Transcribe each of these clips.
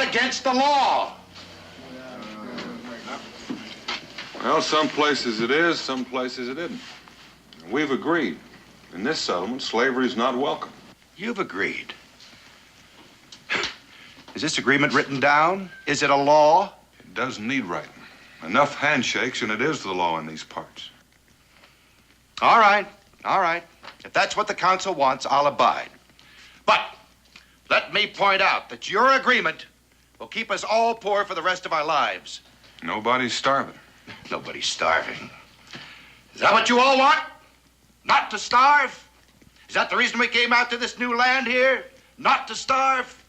against the law. Well, some places it is, some places it isn't. We've agreed. In this settlement, slavery is not welcome. You've agreed. Is this agreement written down? Is it a law? It doesn't need writing. Enough handshakes, and it is the law in these parts. All right, all right. If that's what the council wants, I'll abide. But let me point out that your agreement will keep us all poor for the rest of our lives. Nobody's starving. Nobody's starving. Is that what you all want? Not to starve? Is that the reason we came out to this new land here? Not to starve?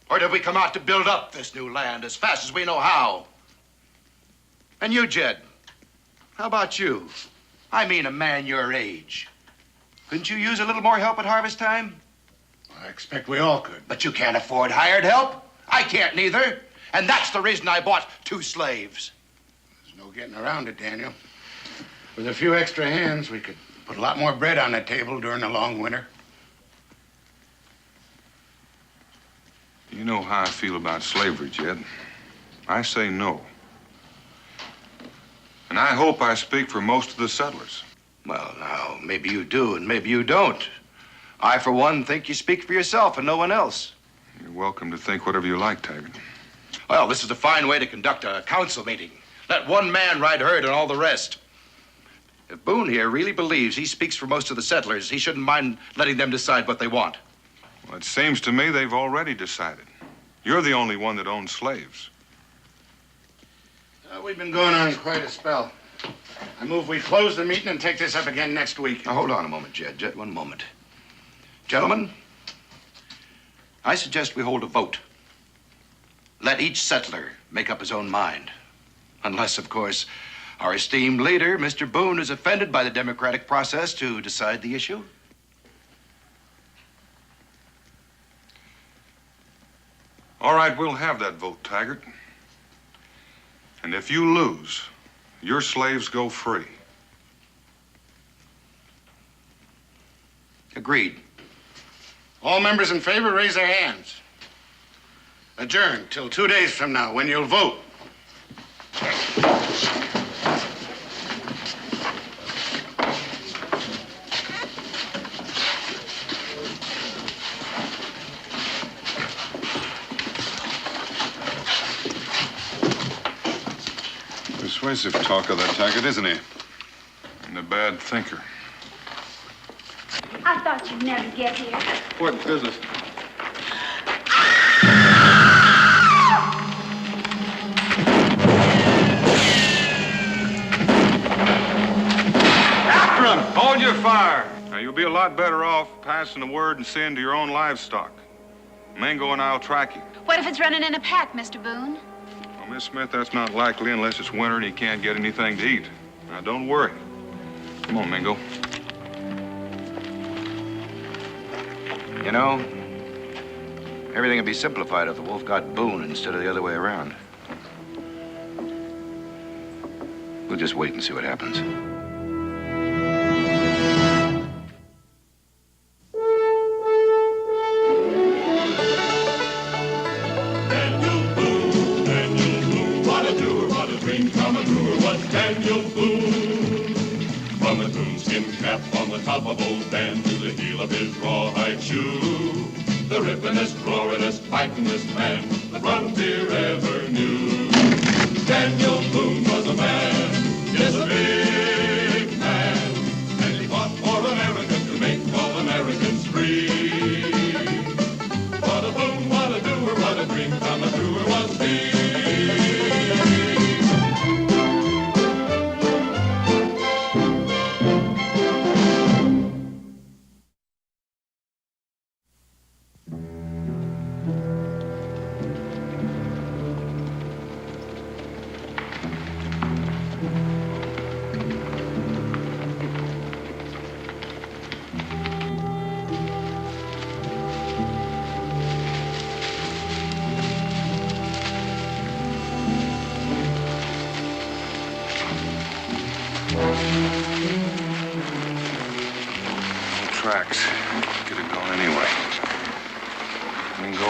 Or did we come out to build up this new land as fast as we know how? And you, Jed, how about you? I mean a man your age. Couldn't you use a little more help at harvest time? I expect we all could. But you can't afford hired help. I can't neither. And that's the reason I bought 2 slaves. There's no getting around it, Daniel. With a few extra hands, we could put a lot more bread on the table during the long winter. You know how I feel about slavery, Jed. I say no. And I hope I speak for most of the settlers. Well, now, maybe you do and maybe you don't. I, for one, think you speak for yourself and no one else. You're welcome to think whatever you like, Taggart. Well, this is a fine way to conduct a council meeting. Let one man ride herd and all the rest. If Boone here really believes he speaks for most of the settlers, he shouldn't mind letting them decide what they want. Well, it seems to me they've already decided. You're the only one that owns slaves. We've been going on quite a spell. I move we close the meeting and take this up again next week. Now, hold on a moment, Jed. Jed, one moment. Gentlemen, I suggest we hold a vote. Let each settler make up his own mind. Unless, of course, our esteemed leader, Mr. Boone, is offended by the democratic process to decide the issue. All right, we'll have that vote, Taggart. And if you lose, your slaves go free. Agreed. All members in favor, raise their hands. Adjourned till 2 days from now, when you'll vote. Persuasive talker, that Taggart, isn't he? And a bad thinker. I thought you'd never get here. What business? After him! Hold your fire! Now, you'll be a lot better off passing the word and seeing to your own livestock. Mingo and I'll track you. What if it's running in a pack, Mr. Boone? Well, Miss Smith, that's not likely unless it's winter and he can't get anything to eat. Now, don't worry. Come on, Mingo. You know, everything would be simplified if the wolf got Boone instead of the other way around. We'll just wait and see what happens. Daniel Boone, what a doer, what a dream come true, was Daniel Boone. From a coonskin cap on the top of old Dan to the heel of his rawhide shoe, the rippenest, roaringest, fightingest man the frontier ever knew. Daniel Boone was a man, yes, a big man, and he fought for America to make all Americans free. What a Boone, what a doer, what a dream come true was he. Tracks. Get it going anyway. Mingo.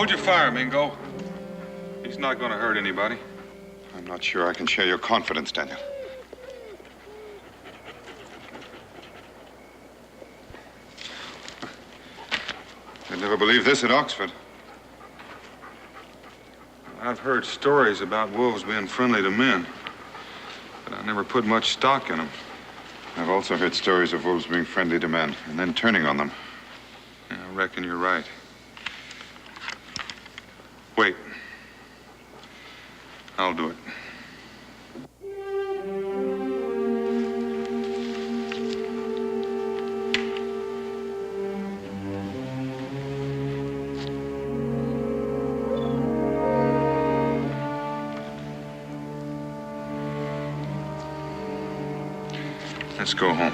Hold your fire, Mingo. He's not going to hurt anybody. I'm not sure I can share your confidence, Daniel. I'd never believe this at Oxford. I've heard stories about wolves being friendly to men, but I never put much stock in them. I've also heard stories of wolves being friendly to men and then turning on them. Yeah, I reckon you're right. Wait. I'll do it. Let's go home.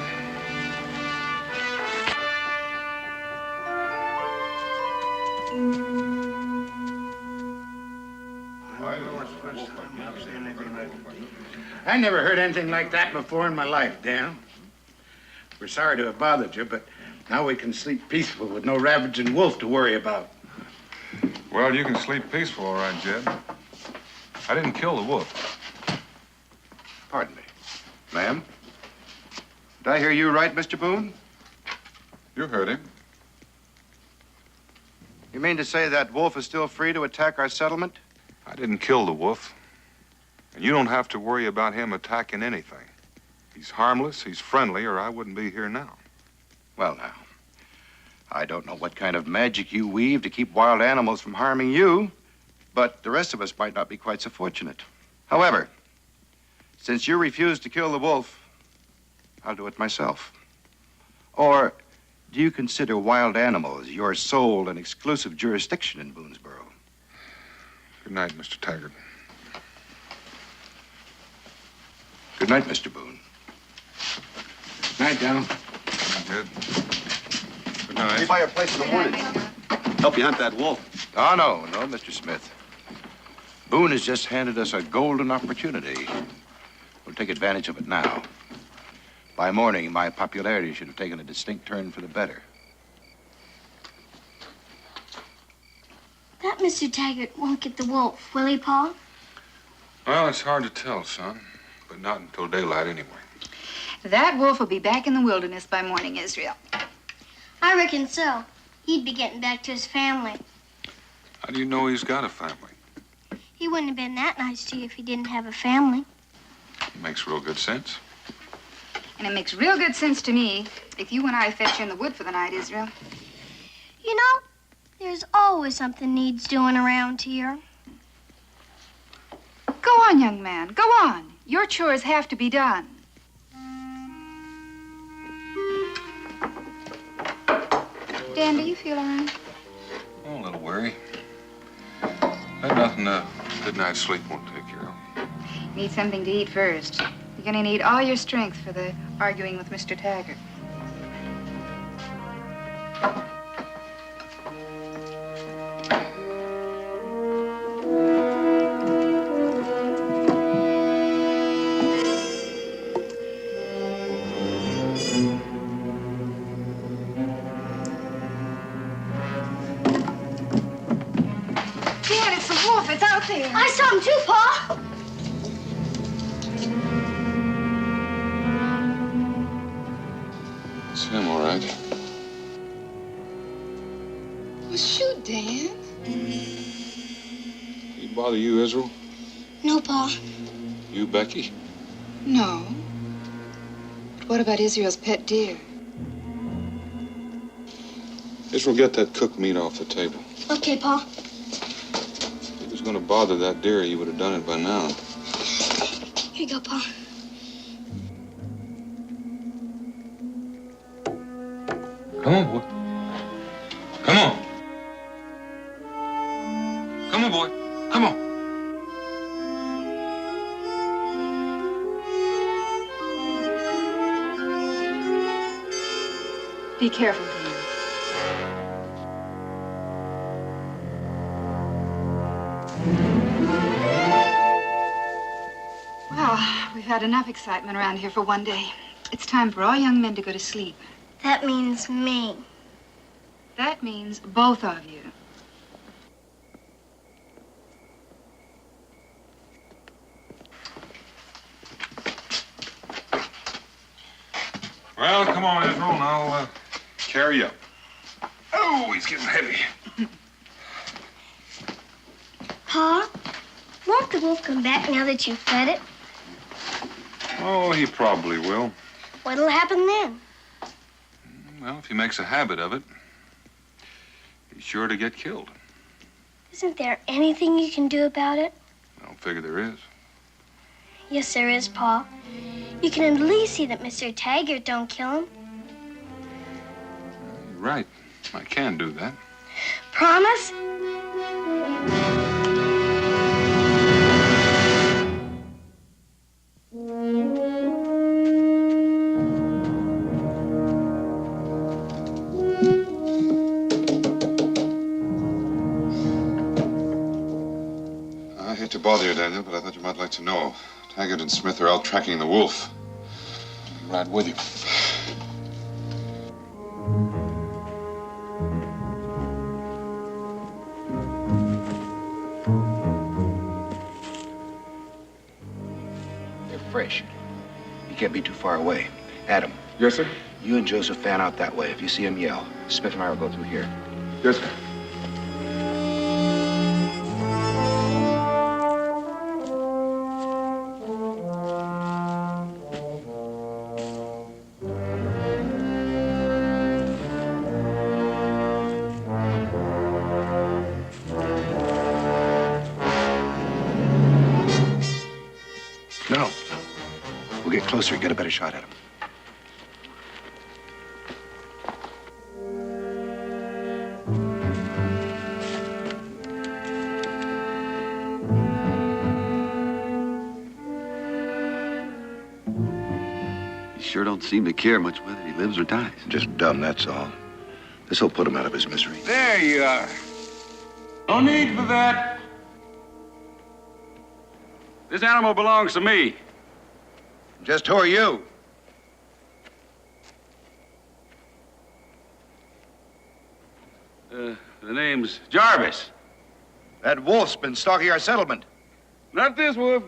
I never heard anything like that before in my life, Dan. We're sorry to have bothered you, but now we can sleep peaceful with no ravaging wolf to worry about. Well, you can sleep peaceful, all right, Jed. I didn't kill the wolf. Pardon me. Ma'am? Did I hear you right, Mr. Boone? You heard him. You mean to say that wolf is still free to attack our settlement? I didn't kill the wolf. And you don't have to worry about him attacking anything. He's harmless, he's friendly, or I wouldn't be here now. Well, now, I don't know what kind of magic you weave to keep wild animals from harming you, but the rest of us might not be quite so fortunate. However, since you refuse to kill the wolf, I'll do it myself. Or do you consider wild animals your sole and exclusive jurisdiction in Boonesboro? Good night, Mr. Taggart. Good night, Mr. Boone. Night, Dan. Jed. Good night. By your place in the morning. Help you hunt that wolf. Oh, no, Mr. Smith. Boone has just handed us a golden opportunity. We'll take advantage of it now. By morning, my popularity should have taken a distinct turn for the better. That Mr. Taggart won't get the wolf, will he, Pa? Well, it's hard to tell, son, but not until daylight anyway. That wolf will be back in the wilderness by morning, Israel. I reckon so. He'd be getting back to his family. How do you know he's got a family? He wouldn't have been that nice to you if he didn't have a family. Makes real good sense. And it makes real good sense to me if you and I fetch you in the wood for the night, Israel. You know, There's always something needs doing around here. Go on, young man. Go on. Your chores have to be done. Dan, do you feel all right? Oh, a little weary. But nothing a good night's sleep won't take care of. Need something to eat first. You're gonna need all your strength for the arguing with Mr. Taggart. Dad, it's the wolf. It's out there. I saw him too, Pa. It's him, all right. Well, shoot, Dan. He bother you, Israel? No, Pa. You, Becky? No. But what about Israel's pet deer? Israel, get that cooked meat off the table. Okay, Pa. If he was going to bother that deer, he would have done it by now. Here you go, Pa. Come on, boy. Come on. Come on, boy. Come on. Be careful, Dan. Well, we've had enough excitement around here for one day. It's time for all young men to go to sleep. That means me. That means both of you. Well, come on, Israel, and I'll carry you up. Oh, he's getting heavy. Pa, won't the wolf come back now that you've fed it? Oh, he probably will. What'll happen then? Well, if he makes a habit of it, he's sure to get killed. Isn't there anything you can do about it? I don't figure there is. Yes, there is, Pa. You can at least see that Mr. Taggart don't kill him. You're right. I can do that. Promise? I hate to bother you, Daniel, but I thought you might like to know. Taggart and Smith are out tracking the wolf. Right with you. They're fresh. You can't be too far away. Adam, Yes, sir? you and Joseph fan out that way. If you see him, yell. Smith and I will go through here. Yes, sir. No. We'll get closer, get a better shot at him. He sure don't seem to care much whether he lives or dies. Just dumb, that's all. This'll put him out of his misery. There you are. No need for that. This animal belongs to me. Just who are you? The name's Jarvis. That wolf's been stalking our settlement. Not this wolf.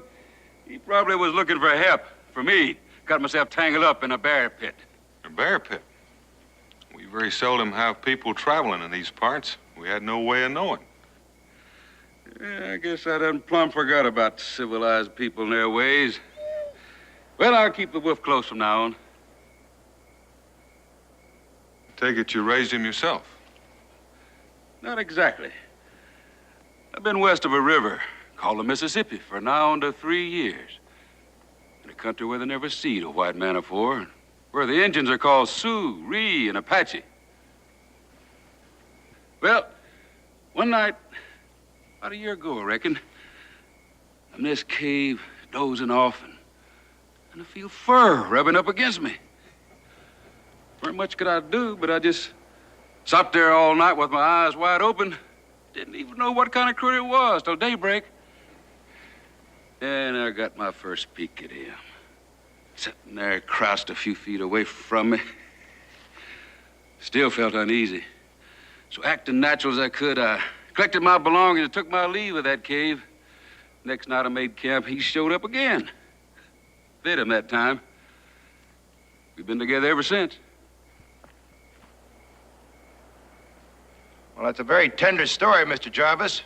He probably was looking for help. For me. Got myself tangled up in a bear pit. A bear pit. We very seldom have people traveling in these parts. We had no way of knowing. Yeah, I guess I done plumb forgot about civilized people and their ways. Well, I'll keep the wolf close from now on. Take it you raised him yourself. Not exactly. I've been west of a river called the Mississippi for now under 3 years. In a country where they never seen a white man afore, where the Indians are called Sioux, Ree, and Apache. Well, one night, about a year ago, I reckon, I'm in this cave, dozing off, and I feel fur rubbing up against me. Very much could I do, but I just sat there all night with my eyes wide open. Didn't even know what kind of critter it was till daybreak. And I got my first peek at him. Sitting there crouched a few feet away from me. Still felt uneasy. So acting natural as I could, I collected my belongings and took my leave of that cave. Next night I made camp, he showed up again. Bit him that time. We've been together ever since. Well, that's a very tender story, Mr. Jarvis.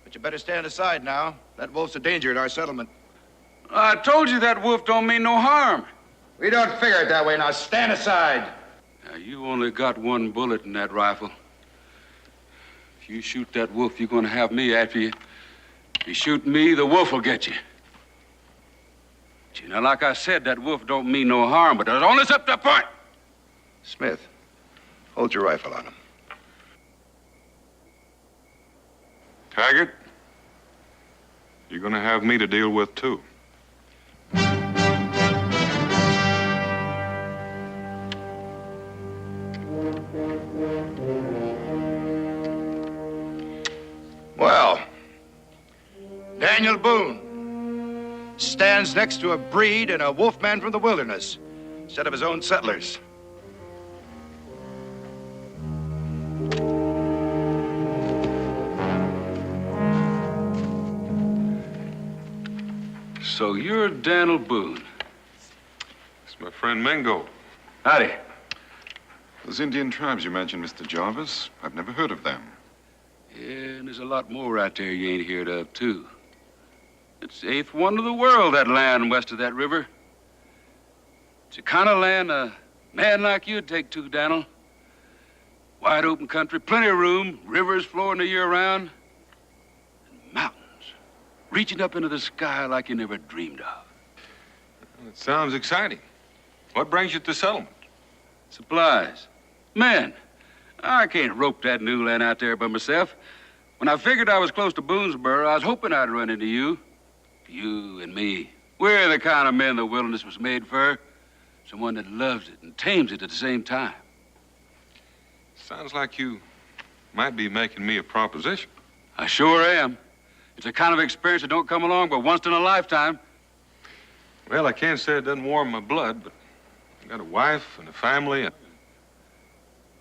But you better stand aside now. That wolf's a danger in our settlement. I told you that wolf don't mean no harm. We don't figure it that way. Now stand aside. Now, you only got one bullet in that rifle. If you shoot that wolf, you're going to have me after you. If you shoot me, the wolf will get you. But, now, like I said, that wolf don't mean no harm, but there's only up to a point. Smith, hold your rifle on him. Taggart, you're going to have me to deal with, too. Well, Daniel Boone stands next to a breed and a wolfman from the wilderness instead of his own settlers. So you're Daniel Boone. It's my friend Mingo. Howdy. Those Indian tribes you mentioned, Mr. Jarvis, I've never heard of them. Yeah, and there's a lot more out there you ain't heard of, too. It's the eighth wonder of the world, that land west of that river. It's the kind of land a man like you'd take to, Daniel. Wide open country, plenty of room, rivers flowing the year round, and mountains reaching up into the sky like you never dreamed of. Well, it sounds exciting. What brings you to the settlement? Supplies. Men. I can't rope that new land out there by myself. When I figured I was close to Boonesboro, I was hoping I'd run into you. You and me. We're the kind of men the wilderness was made for. Someone that loves it and tames it at the same time. Sounds like you might be making me a proposition. I sure am. It's a kind of experience that don't come along but once in a lifetime. Well, I can't say it doesn't warm my blood, but I got a wife and a family. And...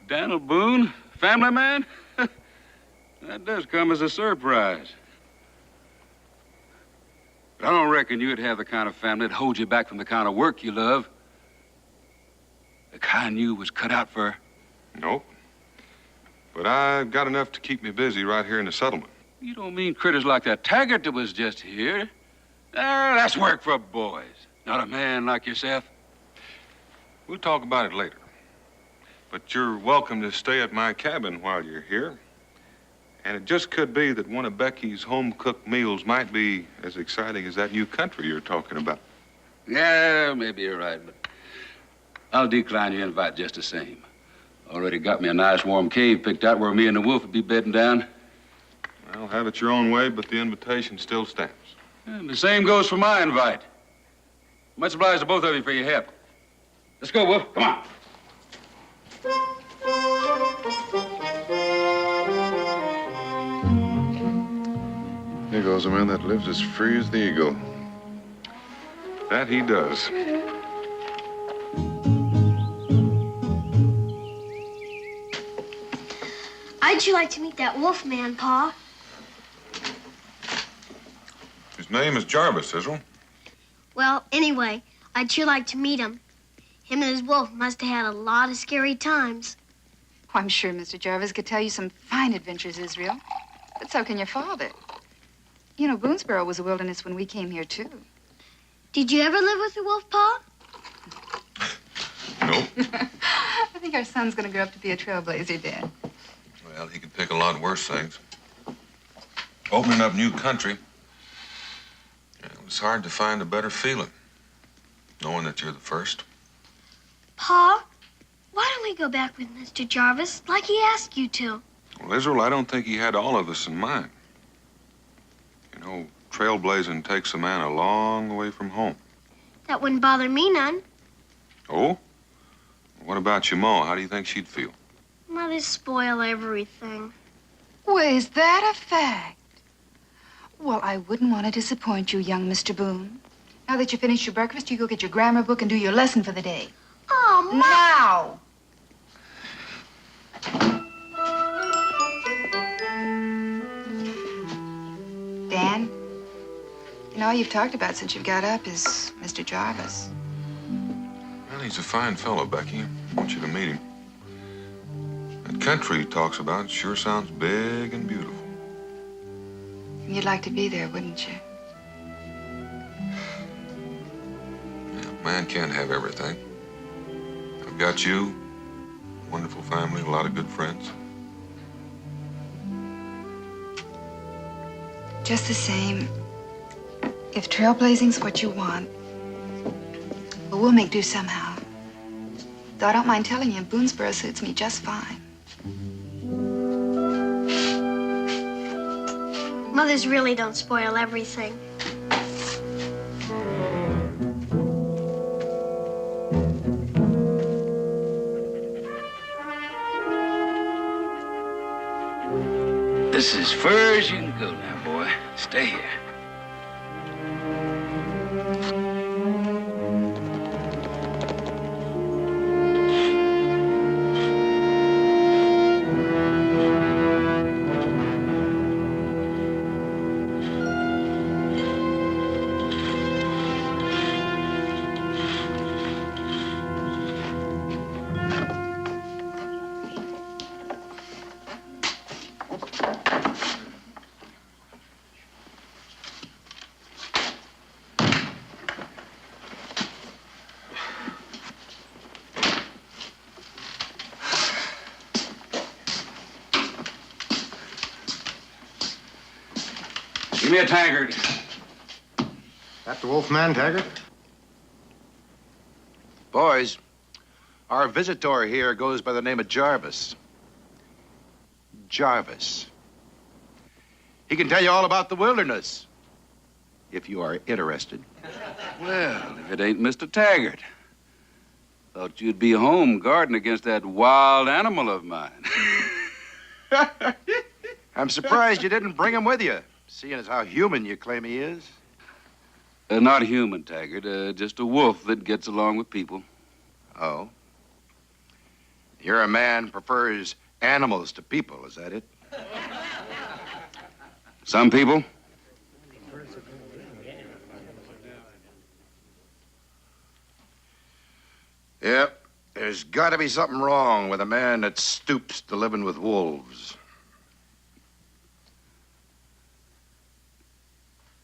Daniel Boone, family man? That does come as a surprise. But I don't reckon you'd have the kind of family that holds you back from the kind of work you love. The kind you was cut out for. Nope. But I've got enough to keep me busy right here in the settlement. You don't mean critters like that Taggart that was just here? That's work for boys, not a man like yourself. We'll talk about it later. But you're welcome to stay at my cabin while you're here. And it just could be that one of Becky's home-cooked meals might be as exciting as that new country you're talking about. Yeah, maybe you're right, but I'll decline your invite just the same. Already got me a nice warm cave picked out where me and the wolf would be bedding down. Well, have it your own way, but the invitation still stands. And the same goes for my invite. Much obliged to both of you for your help. Let's go, Wolf. Come on. Here goes a man that lives as free as the eagle. That he does. I'd you like to meet that wolf man, Pa? His name is Jarvis, Sizzle. Well, anyway, I'd sure like to meet him. Him and his wolf must have had a lot of scary times. Oh, I'm sure Mr. Jarvis could tell you some fine adventures, Israel. But so can your father. You know, Boonesboro was a wilderness when we came here, too. Did you ever live with the wolf, Pa? Nope. I think our son's going to grow up to be a trailblazer, Dad. Well, he could pick a lot worse things. Opening up new country, it was hard to find a better feeling, knowing that you're the first. Pa, why don't we go back with Mr. Jarvis like he asked you to? Well, Israel, I don't think he had all of us in mind. You know, trailblazing takes a man a long way from home. That wouldn't bother me none. Oh? What about your ma? How do you think she'd feel? Mothers spoil everything. Well, is that a fact? Well, I wouldn't want to disappoint you, young Mr. Boone. Now that you finished your breakfast, you go get your grammar book and do your lesson for the day. Oh, Ma! Now! Dan, you know, all you've talked about since you've got up is Mr. Jarvis. Well, he's a fine fellow, Becky. I want you to meet him. That country he talks about sure sounds big and beautiful. You'd like to be there, wouldn't you? Yeah, man can't have everything. I've got you, a wonderful family, a lot of good friends. Just the same, if trailblazing's what you want, well, we'll make do somehow. Though I don't mind telling you, Boonesboro suits me just fine. Mothers really don't spoil everything. This is as far as you can go now, boy. Stay here. Give me a tankard. That the Wolfman, Taggart? Boys, our visitor here goes by the name of Jarvis. Jarvis. He can tell you all about the wilderness, if you are interested. Well, if it ain't Mr. Taggart. Thought you'd be home guarding against that wild animal of mine. I'm surprised you didn't bring him with you, seeing as how human you claim he is. Not human, Taggart. Just a wolf that gets along with people. Oh? You're a man who prefers animals to people, is that it? Some people. Yep. There's got to be something wrong with a man that stoops to living with wolves.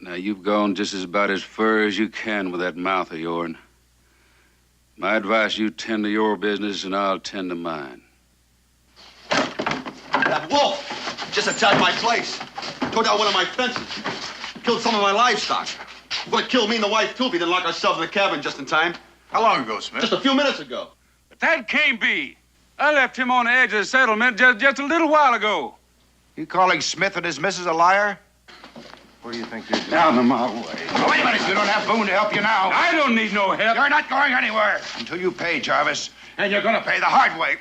Now, you've gone just about as far as you can with that mouth of yourn. My advice, you tend to your business and I'll tend to mine. That wolf just attacked my place. Tore down one of my fences. Killed some of my livestock. Would have killed me and the wife, too, if he didn't lock ourselves in the cabin just in time. How long ago, Smith? Just a few minutes ago. But that can't be. I left him on the edge of the settlement just a little while ago. You calling Smith and his missus a liar? Where do you think you're going? Out of my way. Oh, wait a minute. You don't have Boone to help you now. I don't need no help. You're not going anywhere until you pay, Jarvis. And you're going to pay the hard way.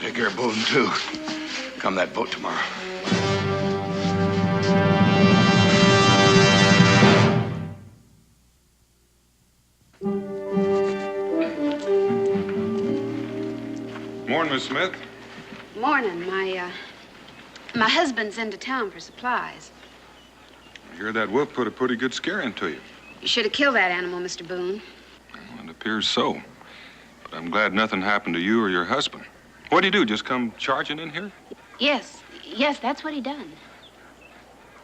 Take care of Boone, too. Come that boat tomorrow. Morning, Miss Smith. Morning. My husband's into town for supplies. I hear that wolf put a pretty good scare into you. You should have killed that animal, Mr. Boone. Well, it appears so. But I'm glad nothing happened to you or your husband. What'd he do, just come charging in here? Yes, that's what he done.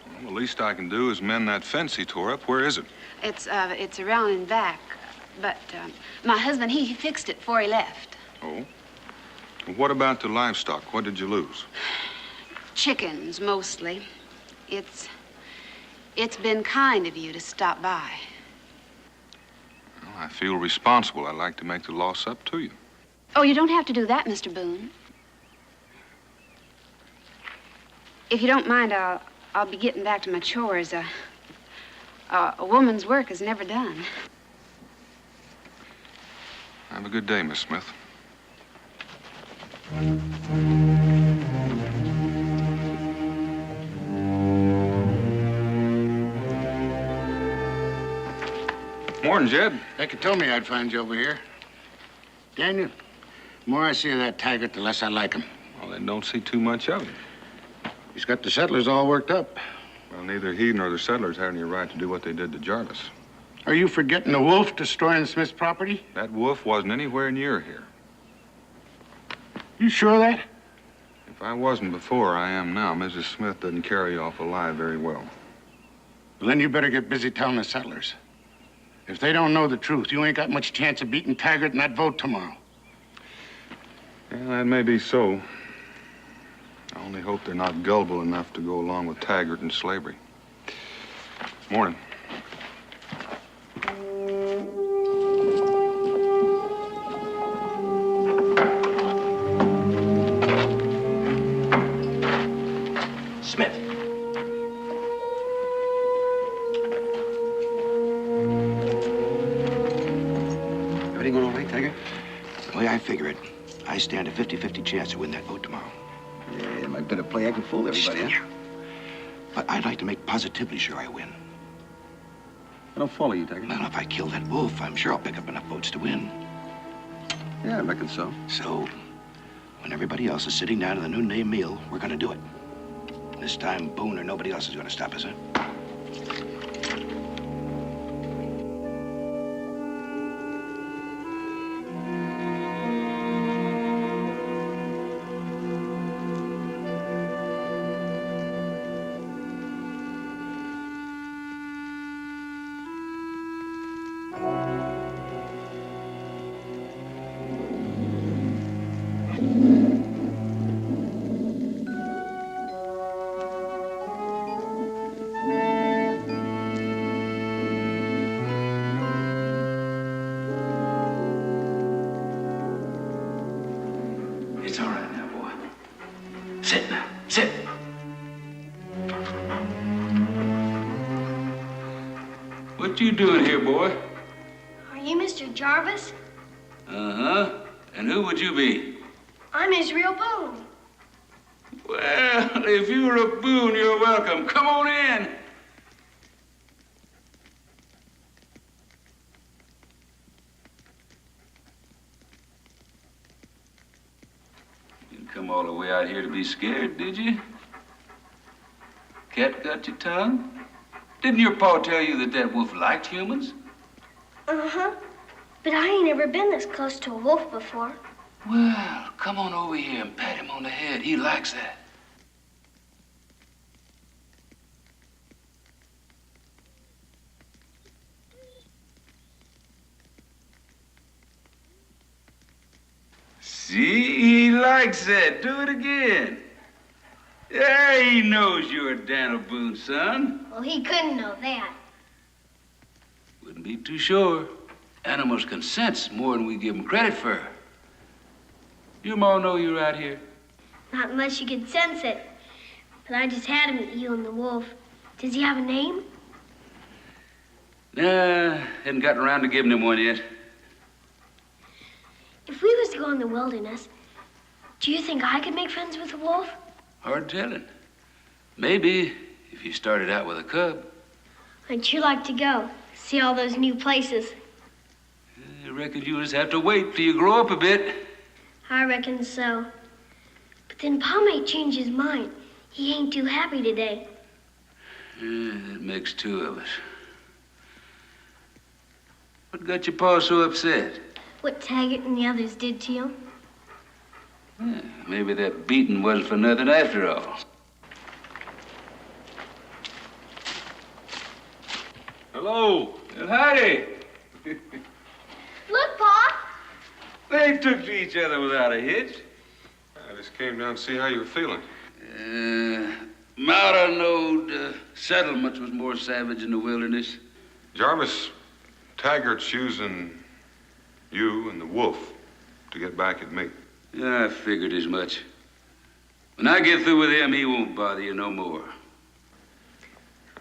Well, the least I can do is mend that fence he tore up. Where is it? It's around and back. But my husband, he fixed it before he left. Oh? Well, what about the livestock? What did you lose? Chickens, mostly. It's been kind of you to stop by. Well, I feel responsible. I'd like to make the loss up to you. Oh, you don't have to do that, Mr. Boone. If you don't mind, I'll be getting back to my chores. A woman's work is never done. Have a good day, Miss Smith. Morning, Jed. Becky told me I'd find you over here. Daniel, the more I see of that Taggart, the less I like him. Well, then don't see too much of him. He's got the settlers all worked up. Well, neither he nor the settlers had any right to do what they did to Jarvis. Are you forgetting the wolf destroying Smith's property? That wolf wasn't anywhere near here. You sure of that? If I wasn't before, I am now. Mrs. Smith doesn't carry off alive very well. Well, then you better get busy telling the settlers. If they don't know the truth, you ain't got much chance of beating Taggart in that vote tomorrow. Yeah, that may be so. I only hope they're not gullible enough to go along with Taggart and slavery. Morning. Smith. Everything going all right, Taggart? The way I figure it, I stand a 50-50 chance to win that vote tomorrow. Yeah, might better play acting fool everybody, huh? But I'd like to make positively sure I win. I don't follow you, Taggart. Well, if I kill that wolf, I'm sure I'll pick up enough votes to win. Yeah, I reckon so. So, when everybody else is sitting down to the noonday meal, we're gonna do it. This time, Boone or nobody else is gonna stop us, huh? It's all right now, boy. Sit now. Sit. What you doing here, boy? Are you Mr. Jarvis? Uh-huh. And who would you be? I'm Israel Boone. Well, if you're a Boone, you're welcome. Come on in. You didn't come all the way out here to be scared, did you? Cat got your tongue? Didn't your pa tell you that that wolf liked humans? Uh-huh. But I ain't ever been this close to a wolf before. Well, come on over here and pat him on the head. He likes that. See, he likes that. Do it again. Yeah, he knows you're Daniel Boone's son. Well, he couldn't know that. Wouldn't be too sure. Animals can sense more than we give them credit for. Your ma know you're out here? Not unless you can sense it. But I just had him at you and the wolf. Does he have a name? Nah, hadn't gotten around to giving him one yet. If we was to go in the wilderness, Do you think I could make friends with a wolf? Hard telling. Maybe if you started out with a cub. I'd sure like to go, see all those new places. I reckon you just have to wait till you grow up a bit. I reckon so. But then Pa might change his mind. He ain't too happy today. That makes two of us. What got your pa so upset? What Taggart and the others did to you. Maybe that beating wasn't for nothing after all. Hello. Well, howdy. Look, Pa! They took to each other without a hitch. I just came down to see how you were feeling. Mouta knowed settlements was more savage in the wilderness. Jarvis, Taggart's using you and the wolf to get back at me. Yeah, I figured as much. When I get through with him, he won't bother you no more.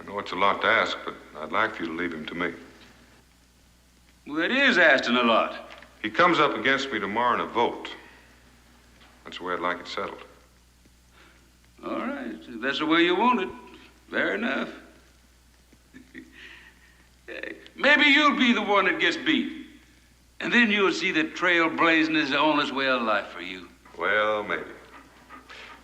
I know it's a lot to ask, but I'd like for you to leave him to me. Well, it is asking a lot. He comes up against me tomorrow in a vote. That's the way I'd like it settled. All right, if that's the way you want it. Fair enough. Maybe you'll be the one that gets beat. And then you'll see that trailblazing is the honest way of life for you. Well, maybe.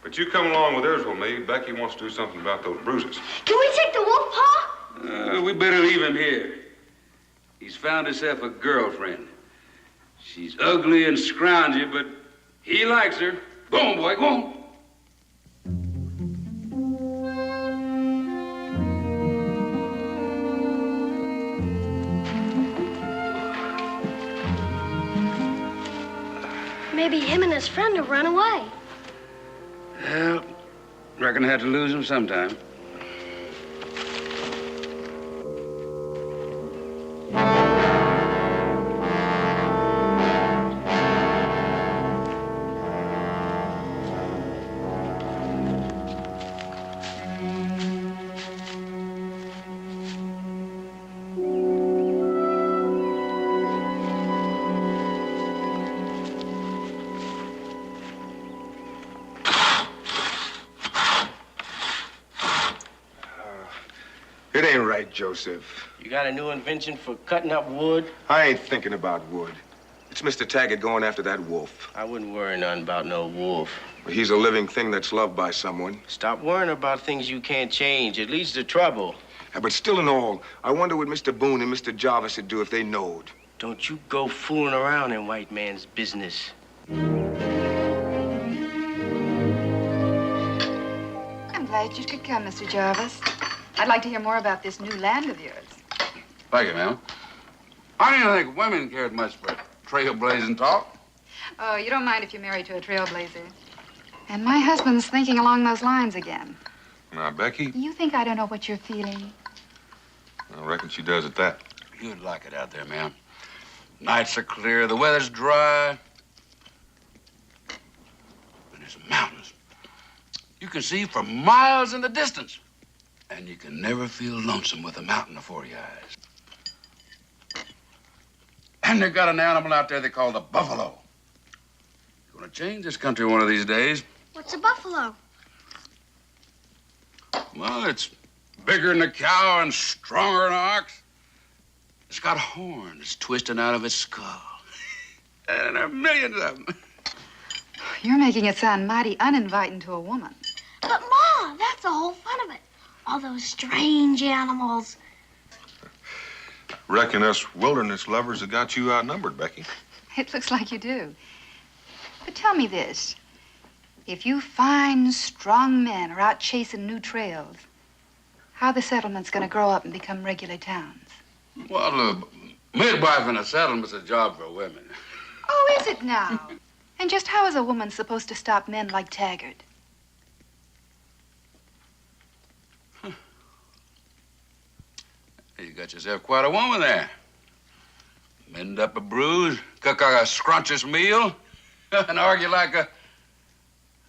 But you come along with hers with me. Becky wants to do something about those bruises. Can we take the wolf, Pa? We better leave him here. He's found himself a girlfriend. She's ugly and scroungy, but he likes her. Go on, boy, go on. Maybe him and his friend have run away. Well, reckon I had to lose him sometime. It ain't right, Joseph. You got a new invention for cutting up wood? I ain't thinking about wood. It's Mr. Taggart going after that wolf. I wouldn't worry none about no wolf. But he's a living thing that's loved by someone. Stop worrying about things you can't change. It leads to trouble. Yeah, but still in all, I wonder what Mr. Boone and Mr. Jarvis would do if they knowed. Don't you go fooling around in white man's business. I'm glad you could come, Mr. Jarvis. I'd like to hear more about this new land of yours. Thank you, ma'am. I didn't think women cared much for trailblazing talk. Oh, you don't mind if you're married to a trailblazer. And my husband's thinking along those lines again. Now, Becky, You think I don't know what you're feeling? I reckon she does at that. You'd like it out there, ma'am. Nights are clear, the weather's dry. And there's mountains. You can see for miles in the distance. And you can never feel lonesome with a mountain before your eyes. And they got an animal out there they call the buffalo. You're gonna change this country one of these days. What's a buffalo? Well, it's bigger than a cow and stronger than an ox. It's got horns twisting out of its skull. And there are millions of them. You're making it sound mighty uninviting to a woman. But, Ma, that's the whole fun of it. All those strange animals. Reckon us wilderness lovers have got you outnumbered, Becky. It looks like you do. But tell me this. If you fine, strong men are out chasing new trails, how are the settlements going to grow up and become regular towns? Well, midwife in a settlement's a job for women. Oh, is it now? And just how is a woman supposed to stop men like Taggart? You got yourself quite a woman there. Mend up a bruise, cook a scrumptious meal, and argue like a...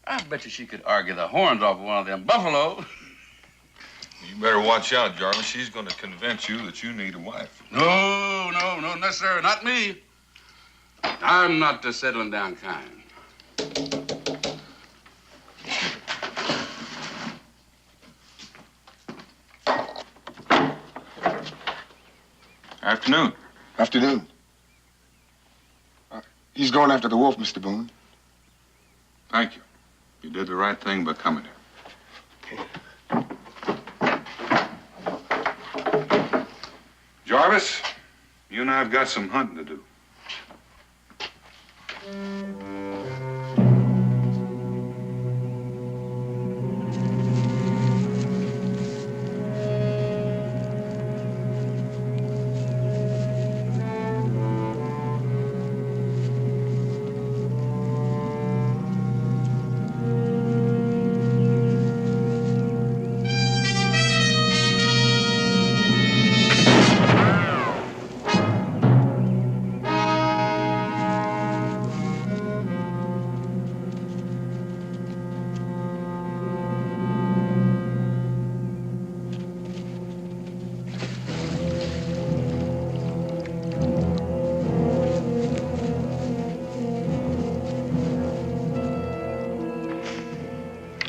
I bet you she could argue the horns off of one of them buffalo. You better watch out, Jarvis. She's going to convince you that you need a wife. No, sir, not me. I'm not the settling down kind. Afternoon. Afternoon. He's going after the wolf, Mr. Boone. Thank you. You did the right thing by coming here. Jarvis, you and I have got some hunting to do.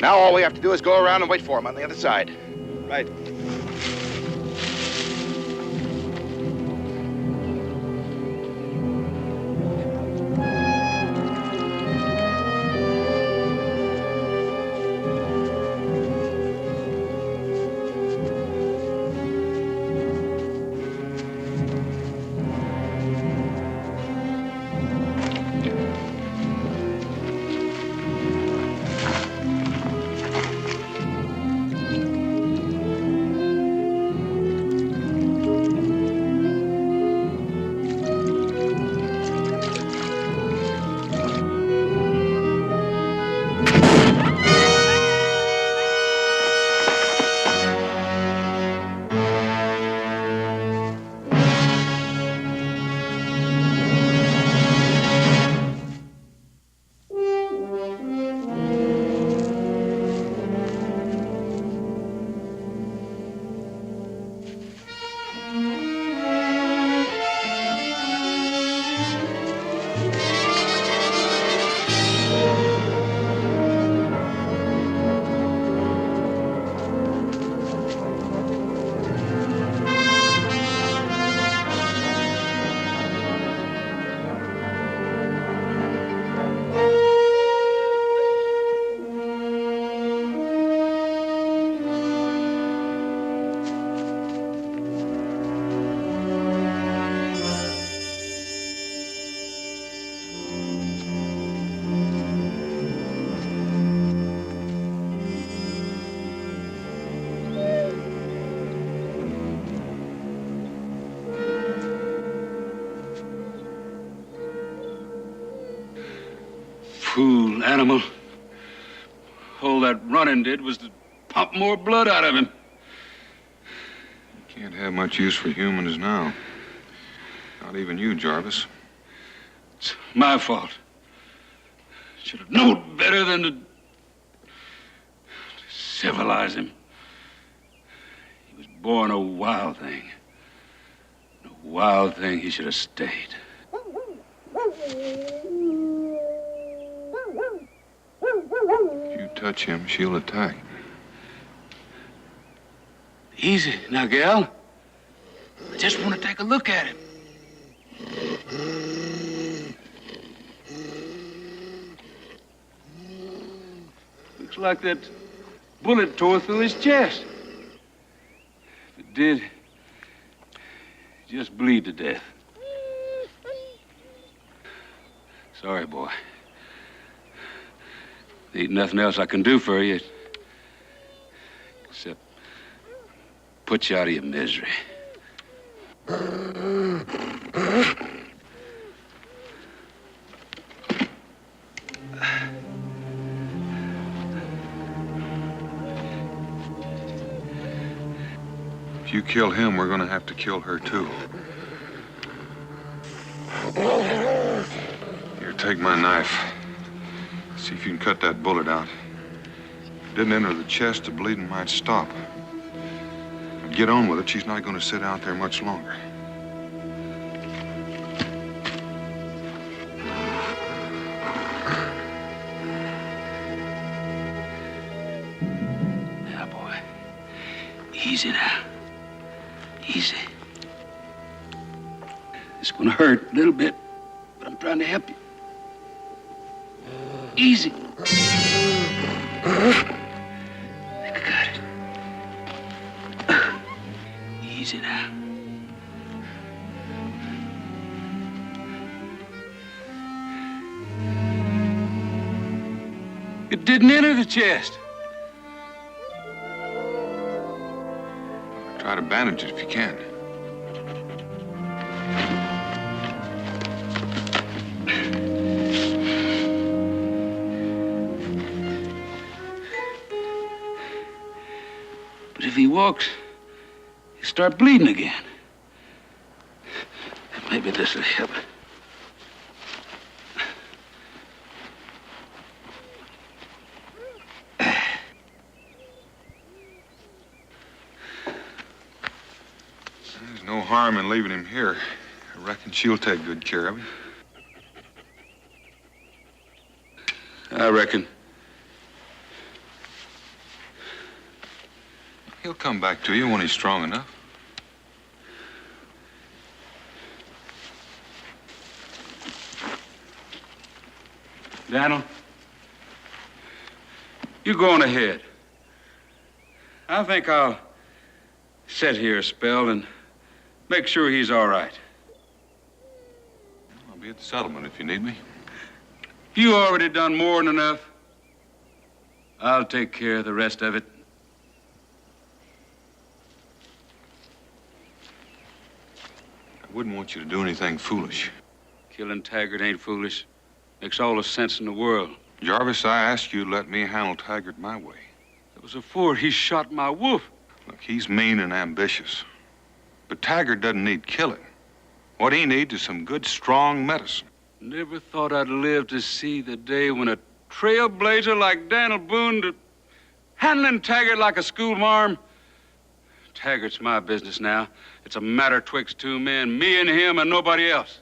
Now all we have to do is go around and wait for him on the other side. Right. Fool animal. All that running did was to pump more blood out of him. Can't have much use for humans now. Not even you, Jarvis. It's my fault. Should have known better than to civilize him. He was born a wild thing. A wild thing, he should have stayed. If you touch him, she'll attack. Easy now, gal. I just want to take a look at him. Looks like that bullet tore through his chest. If it did, just bleed to death. Sorry, boy. There ain't nothing else I can do for you except put you out of your misery. If you kill him, we're gonna have to kill her, too. Here, take my knife. See if you can cut that bullet out. If it didn't enter the chest, the bleeding might stop. But get on with it. She's not gonna sit out there much longer. Now, boy. Easy now. Easy. It's gonna hurt a little bit, but I'm trying to help you. Easy. Got it. Easy now. It didn't enter the chest. Try to bandage it if you can. But if he walks, he'll start bleeding again. Maybe this will help. There's no harm in leaving him here. I reckon she'll take good care of him. I reckon. He'll come back to you when he's strong enough. Daniel, you go on ahead. I think I'll sit here a spell and make sure he's all right. I'll be at the settlement if you need me. You already done more than enough. I'll take care of the rest of it. I wouldn't want you to do anything foolish. Killing Taggart ain't foolish. Makes all the sense in the world. Jarvis, I asked you to let me handle Taggart my way. It was afore he shot my wolf. Look, he's mean and ambitious. But Taggart doesn't need killing. What he needs is some good, strong medicine. Never thought I'd live to see the day when a trailblazer like Daniel Boone handling Taggart like a schoolmarm. Taggart's my business now. It's a matter twixt two men, me and him and nobody else.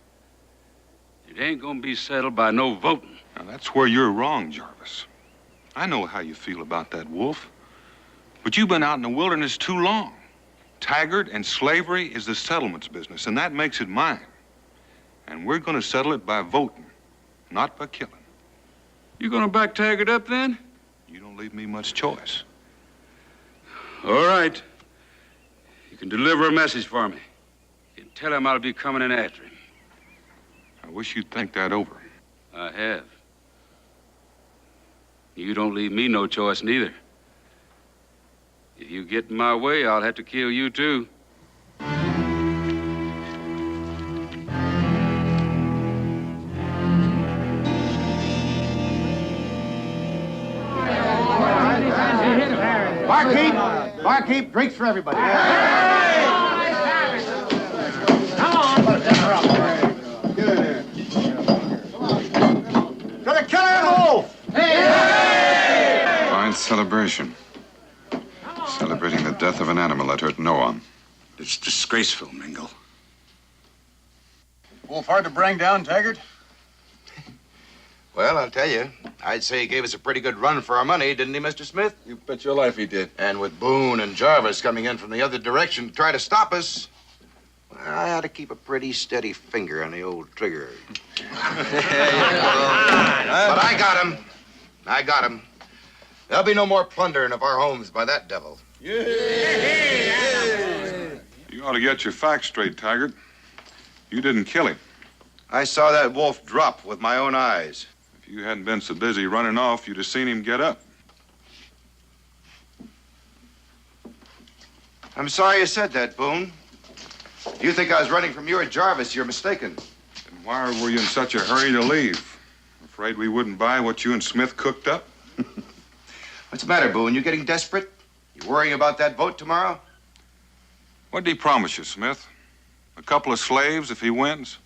It ain't gonna be settled by no voting. Now, that's where you're wrong, Jarvis. I know how you feel about that wolf. But you've been out in the wilderness too long. Taggart and slavery is the settlement's business, and that makes it mine. And we're gonna settle it by voting, not by killing. You gonna back Taggart up then? You don't leave me much choice. All right. You can deliver a message for me. You can tell him I'll be coming in after him. I wish you'd think that over. I have. You don't leave me no choice neither. If you get in my way, I'll have to kill you too. Barkeep, drinks for everybody. Come on. To the killer wolf! Fine celebration. Celebrating the death of an animal that hurt no one. It's disgraceful, Mingle. Wolf hard to bring down, Taggart? Well, I'll tell you, I'd say he gave us a pretty good run for our money, didn't he, Mr. Smith? You bet your life he did. And with Boone and Jarvis coming in from the other direction to try to stop us, well, I ought to keep a pretty steady finger on the old trigger. But I got him. I got him. There'll be no more plundering of our homes by that devil. You ought to get your facts straight, Taggart. You didn't kill him. I saw that wolf drop with my own eyes. If you hadn't been so busy running off, you'd have seen him get up. I'm sorry you said that, Boone. If you think I was running from you or Jarvis, you're mistaken. Then why were you in such a hurry to leave? Afraid we wouldn't buy what you and Smith cooked up? What's the matter, Boone? You getting desperate? You worrying about that vote tomorrow? What did he promise you, Smith? A couple of slaves if he wins?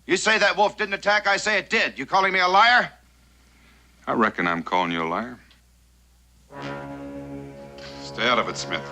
You say that wolf didn't attack, I say it did. You calling me a liar? I reckon I'm calling you a liar. Stay out of it, Smith.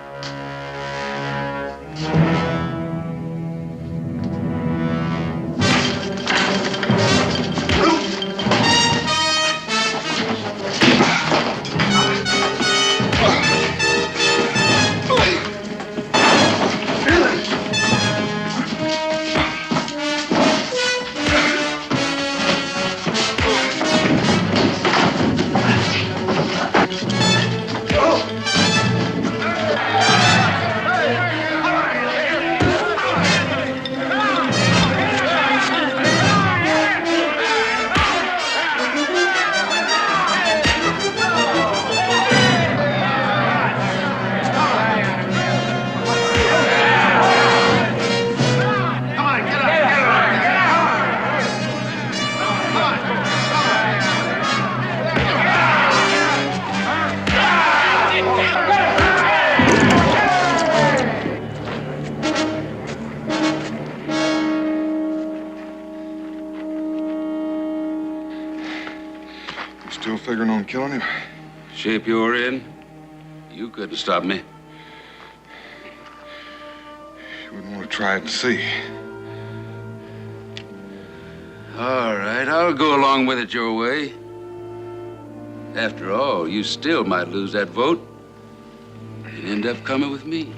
Still figuring on killing him? Shape you're in, you couldn't stop me. You wouldn't want to try it and see. All right, I'll go along with it your way. After all, you still might lose that vote and end up coming with me.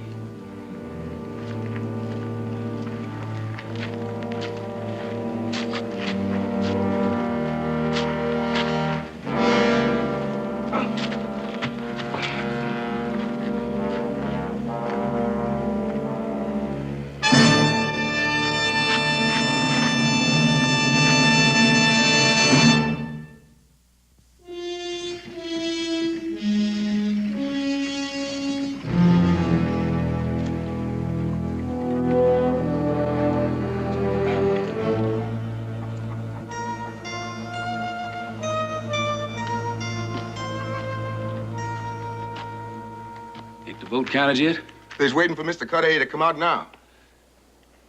Ain't the vote counted yet? They's waiting for Mr. Cudahy to come out now.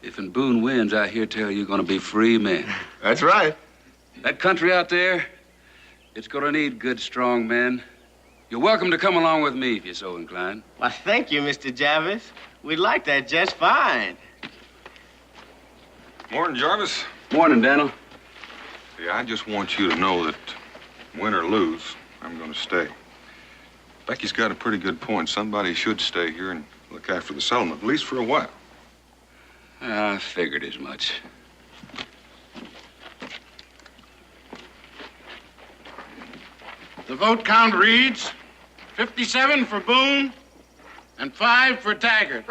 If and Boone wins, I hear tell you're gonna be free men. That's right. That country out there, it's gonna need good, strong men. You're welcome to come along with me if you're so inclined. Why, thank you, Mr. Jarvis. We'd like that just fine. Morning, Jarvis. Morning, Daniel. Yeah, I just want you to know that win or lose, I'm gonna stay. Becky's got a pretty good point. Somebody should stay here and look after the settlement, at least for a while. I figured as much. The vote count reads 57 for Boone and 5 for Taggart.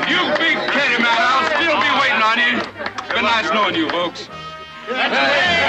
You big kitty, man. I'll still be waiting on you. It's been nice knowing you, folks. That's